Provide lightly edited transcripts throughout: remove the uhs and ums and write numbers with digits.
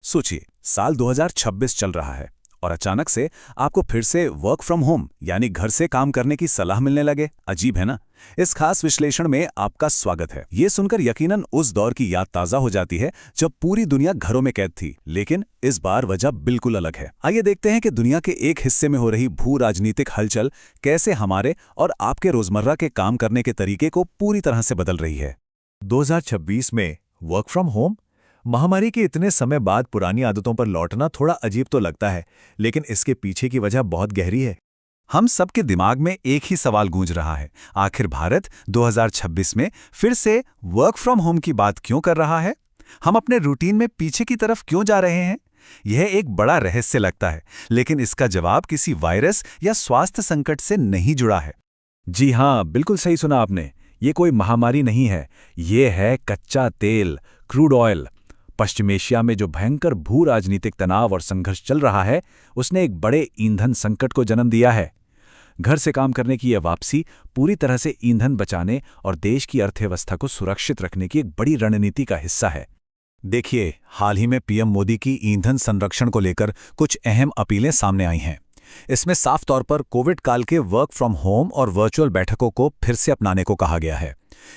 सोचिए, साल 2026 चल रहा है और अचानक से आपको फिर से वर्क फ्रॉम होम यानी घर से काम करने की सलाह मिलने लगे। अजीब है ना। इस खास विश्लेषण में आपका स्वागत है। ये सुनकर यकीनन उस दौर की याद ताजा हो जाती है जब पूरी दुनिया घरों में कैद थी, लेकिन इस बार वजह बिल्कुल अलग है। आइए देखते हैं कि दुनिया के एक हिस्से में हो रही भू राजनीतिक हलचल कैसे हमारे और आपके रोजमर्रा के काम करने के तरीके को पूरी तरह से बदल रही है। 2026 में वर्क फ्रॉम होम महामारी के इतने समय बाद पुरानी आदतों पर लौटना थोड़ा अजीब तो लगता है, लेकिन इसके पीछे की वजह बहुत गहरी है। हम सबके दिमाग में एक ही सवाल गूंज रहा है, आखिर भारत 2026 में फिर से वर्क फ्रॉम होम की बात क्यों कर रहा है? हम अपने रूटीन में पीछे की तरफ क्यों जा रहे हैं? यह एक बड़ा रहस्य लगता है, लेकिन इसका जवाब किसी वायरस या स्वास्थ्य संकट से नहीं जुड़ा है। जी हाँ, बिल्कुल सही सुना आपने। ये कोई महामारी नहीं है, ये है कच्चा तेल, क्रूड ऑयल। पश्चिम एशिया में जो भयंकर भू राजनीतिक तनाव और संघर्ष चल रहा है, उसने एक बड़े ईंधन संकट को जन्म दिया है। घर से काम करने की यह वापसी पूरी तरह से ईंधन बचाने और देश की अर्थव्यवस्था को सुरक्षित रखने की एक बड़ी रणनीति का हिस्सा है। देखिए, हाल ही में पीएम मोदी की ईंधन संरक्षण को लेकर कुछ अहम अपीलें सामने आई हैं। इसमें साफ तौर पर कोविड काल के वर्क फ्रॉम होम और वर्चुअल बैठकों को फिर से अपनाने को कहा गया है।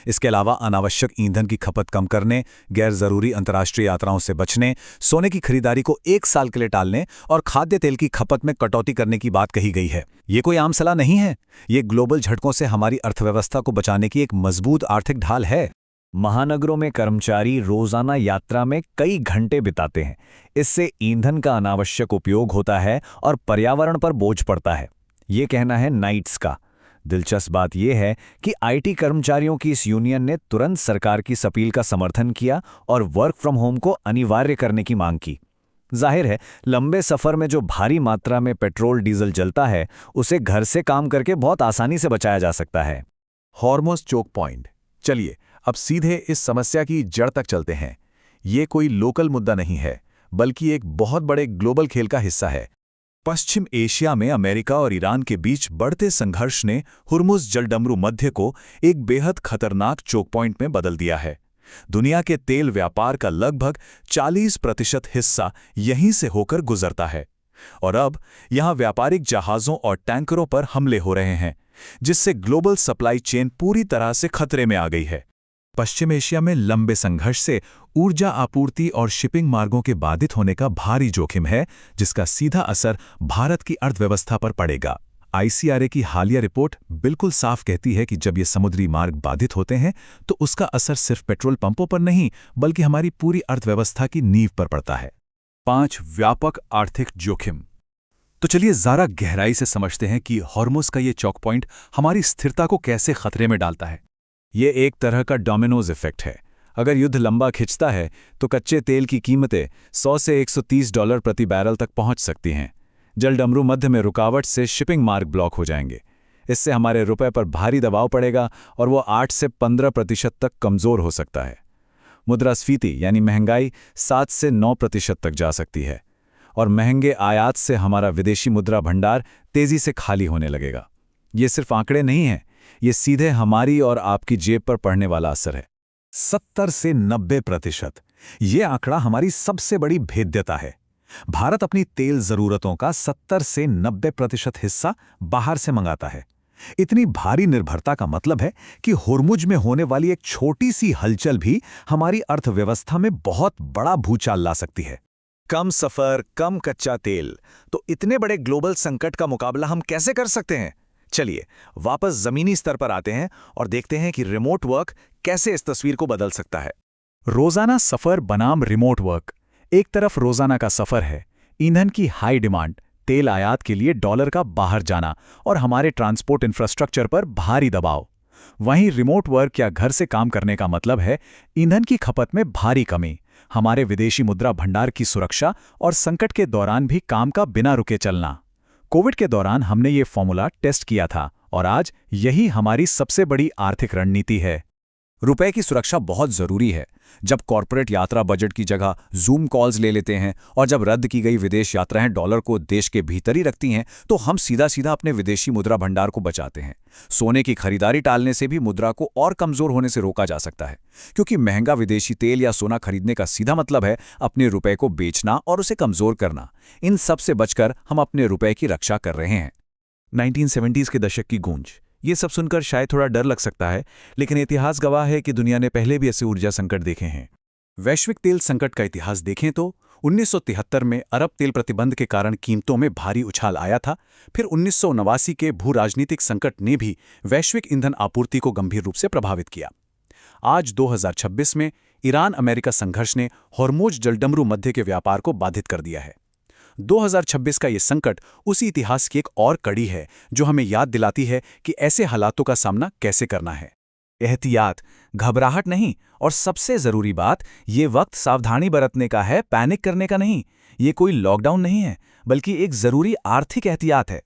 इसके अलावा अनावश्यक ईंधन की खपत कम करने, गैर जरूरी अंतर्राष्ट्रीय यात्राओं से बचने, सोने की खरीदारी को 1 साल के लिए टालने और खाद्य तेल की खपत में कटौती करने की बात कही गई है। ये कोई आम सलाह नहीं है, ये ग्लोबल झटकों से हमारी अर्थव्यवस्था को बचाने की एक मजबूत आर्थिक ढाल है। महानगरों में कर्मचारी रोजाना यात्रा में कई घंटे बिताते हैं। इससे ईंधन का अनावश्यक उपयोग होता है और पर्यावरण पर बोझ पड़ता है। ये कहना है नाइट्स का। दिलचस्प बात यह है कि आईटी कर्मचारियों की इस यूनियन ने तुरंत सरकार की इस अपील का समर्थन किया और वर्क फ्रॉम होम को अनिवार्य करने की मांग की। जाहिर है, लंबे सफर में जो भारी मात्रा में पेट्रोल डीजल जलता है, उसे घर से काम करके बहुत आसानी से बचाया जा सकता है। Hormuz choke point. चलिए अब सीधे इस समस्या की जड़ तक चलते हैं। ये कोई लोकल मुद्दा नहीं है, बल्कि एक बहुत बड़े ग्लोबल खेल का हिस्सा है। पश्चिम एशिया में अमेरिका और ईरान के बीच बढ़ते संघर्ष ने हुर्मुज़ जलडमरू मध्य को एक बेहद खतरनाक चोक पॉइंट में बदल दिया है। दुनिया के तेल व्यापार का लगभग 40% हिस्सा यहीं से होकर गुजरता है और अब यहां व्यापारिक जहाज़ों और टैंकरों पर हमले हो रहे हैं, जिससे ग्लोबल सप्लाई चेन पूरी तरह से खतरे में आ गई है। पश्चिम एशिया में लंबे संघर्ष से ऊर्जा आपूर्ति और शिपिंग मार्गों के बाधित होने का भारी जोखिम है, जिसका सीधा असर भारत की अर्थव्यवस्था पर पड़ेगा। आईसीआरए की हालिया रिपोर्ट बिल्कुल साफ कहती है कि जब ये समुद्री मार्ग बाधित होते हैं तो उसका असर सिर्फ पेट्रोल पंपों पर नहीं, बल्कि हमारी पूरी अर्थव्यवस्था की नींव पर पड़ता है। 5 व्यापक आर्थिक जोखिम। तो चलिए जरा गहराई से समझते हैं कि हॉर्मुज़ का ये चौक पॉइंट हमारी स्थिरता को कैसे खतरे में डालता है। ये एक तरह का डोमिनोज इफेक्ट है। अगर युद्ध लंबा खिंचता है तो कच्चे तेल की कीमतें 100 से $130 प्रति बैरल तक पहुंच सकती हैं। जलडमरू मध्य में रुकावट से शिपिंग मार्ग ब्लॉक हो जाएंगे। इससे हमारे रुपए पर भारी दबाव पड़ेगा और वो 8 से 15% तक कमज़ोर हो सकता है। मुद्रास्फीति यानी महंगाई 7 से 9% तक जा सकती है और महंगे आयात से हमारा विदेशी मुद्रा भंडार तेज़ी से खाली होने लगेगा। ये सिर्फ आंकड़े नहीं हैं, ये सीधे हमारी और आपकी जेब पर पड़ने वाला असर है। 70 से 90%, ये आंकड़ा हमारी सबसे बड़ी भेद्यता है। भारत अपनी तेल जरूरतों का 70 से 90% हिस्सा बाहर से मंगाता है। इतनी भारी निर्भरता का मतलब है कि हुर्मुज़ में होने वाली एक छोटी सी हलचल भी हमारी अर्थव्यवस्था में बहुत बड़ा भूचाल ला सकती है। कम सफर, कम कच्चा तेल, तो इतने बड़े ग्लोबल संकट का मुकाबला हम कैसे कर सकते हैं? चलिए वापस जमीनी स्तर पर आते हैं और देखते हैं कि रिमोट वर्क कैसे इस तस्वीर को बदल सकता है। रोजाना सफर बनाम रिमोट वर्क। एक तरफ रोजाना का सफर है, ईंधन की हाई डिमांड, तेल आयात के लिए डॉलर का बाहर जाना और हमारे ट्रांसपोर्ट इंफ्रास्ट्रक्चर पर भारी दबाव। वहीं रिमोट वर्क या घर से काम करने का मतलब है ईंधन की खपत में भारी कमी, हमारे विदेशी मुद्रा भंडार की सुरक्षा और संकट के दौरान भी काम का बिना रुके चलना। कोविड के दौरान हमने ये फॉर्मूला टेस्ट किया था और आज यही हमारी सबसे बड़ी आर्थिक रणनीति है। रुपए की सुरक्षा बहुत जरूरी है। जब कॉर्पोरेट यात्रा बजट की जगह जूम कॉल्स ले लेते हैं और जब रद्द की गई विदेश यात्राएं डॉलर को देश के भीतर ही रखती हैं, तो हम सीधा सीधा अपने विदेशी मुद्रा भंडार को बचाते हैं। सोने की खरीदारी टालने से भी मुद्रा को और कमजोर होने से रोका जा सकता है, क्योंकि महंगा विदेशी तेल या सोना खरीदने का सीधा मतलब है अपने रुपए को बेचना और उसे कमजोर करना। इन सब से बचकर हम अपने रुपए की रक्षा कर रहे हैं। 1970s के दशक की गूंज, ये सब सुनकर शायद थोड़ा डर लग सकता है, लेकिन इतिहास गवाह है कि दुनिया ने पहले भी ऐसे ऊर्जा संकट देखे हैं। वैश्विक तेल संकट का इतिहास देखें तो 1973 में अरब तेल प्रतिबंध के कारण कीमतों में भारी उछाल आया था। फिर 1989 के भू राजनीतिक संकट ने भी वैश्विक ईंधन आपूर्ति को गंभीर रूप से प्रभावित किया। आज 2026 में ईरान अमेरिका संघर्ष ने हॉर्मुज़ जलडमरू मध्य के व्यापार को बाधित कर दिया है। 2026 का ये संकट उसी इतिहास की एक और कड़ी है जो हमें याद दिलाती है कि ऐसे हालातों का सामना कैसे करना है। एहतियात, घबराहट नहीं, और सबसे जरूरी बात, ये वक्त सावधानी बरतने का है, पैनिक करने का नहीं। ये कोई लॉकडाउन नहीं है, बल्कि एक जरूरी आर्थिक एहतियात है।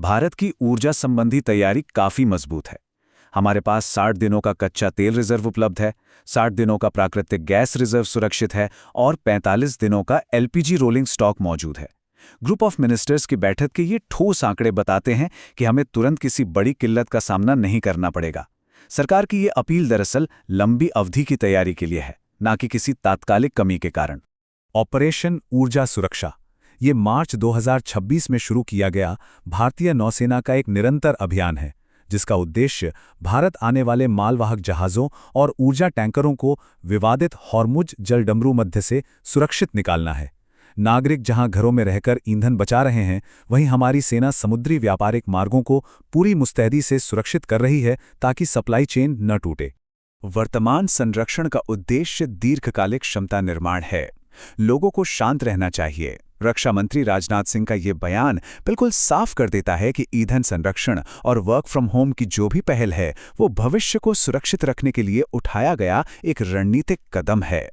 भारत की ऊर्जा संबंधी तैयारी काफी मजबूत है। हमारे पास 60 दिनों का कच्चा तेल रिजर्व उपलब्ध है, 60 दिनों का प्राकृतिक गैस रिजर्व सुरक्षित है और 45 दिनों का एलपीजी रोलिंग स्टॉक मौजूद है। ग्रुप ऑफ मिनिस्टर्स की बैठक के ये ठोस आंकड़े बताते हैं कि हमें तुरंत किसी बड़ी किल्लत का सामना नहीं करना पड़ेगा। सरकार की ये अपील दरअसल लंबी अवधि की तैयारी के लिए है, न कि किसी तात्कालिक कमी के कारण। ऑपरेशन ऊर्जा सुरक्षा, ये मार्च 2026 में शुरू किया गया भारतीय नौसेना का एक निरंतर अभियान है, जिसका उद्देश्य भारत आने वाले मालवाहक जहाज़ों और ऊर्जा टैंकरों को विवादित हॉर्मुज़ जलडमरू मध्य से सुरक्षित निकालना है। नागरिक जहां घरों में रहकर ईंधन बचा रहे हैं, वहीं हमारी सेना समुद्री व्यापारिक मार्गों को पूरी मुस्तैदी से सुरक्षित कर रही है ताकि सप्लाई चेन न टूटे। वर्तमान संरक्षण का उद्देश्य दीर्घकालिक क्षमता निर्माण है। लोगों को शांत रहना चाहिए। रक्षा मंत्री राजनाथ सिंह का ये बयान बिल्कुल साफ कर देता है कि ईंधन संरक्षण और वर्क फ्रॉम होम की जो भी पहल है, वो भविष्य को सुरक्षित रखने के लिए उठाया गया एक रणनीतिक कदम है।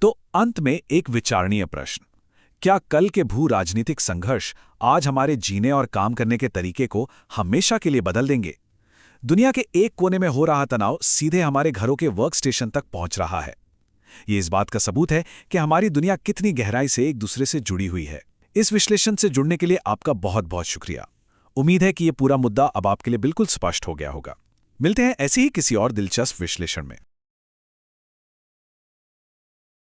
तो अंत में एक विचारणीय प्रश्न, क्या कल के भू राजनीतिक संघर्ष आज हमारे जीने और काम करने के तरीके को हमेशा के लिए बदल देंगे? दुनिया के एक कोने में हो रहा तनाव सीधे हमारे घरों के वर्क स्टेशन तक पहुंच रहा है। ये इस बात का सबूत है कि हमारी दुनिया कितनी गहराई से एक दूसरे से जुड़ी हुई है। इस विश्लेषण से जुड़ने के लिए आपका बहुत बहुत शुक्रिया। उम्मीद है कि ये पूरा मुद्दा अब आपके लिए बिल्कुल स्पष्ट हो गया होगा। मिलते हैं ऐसे ही किसी और दिलचस्प विश्लेषण में।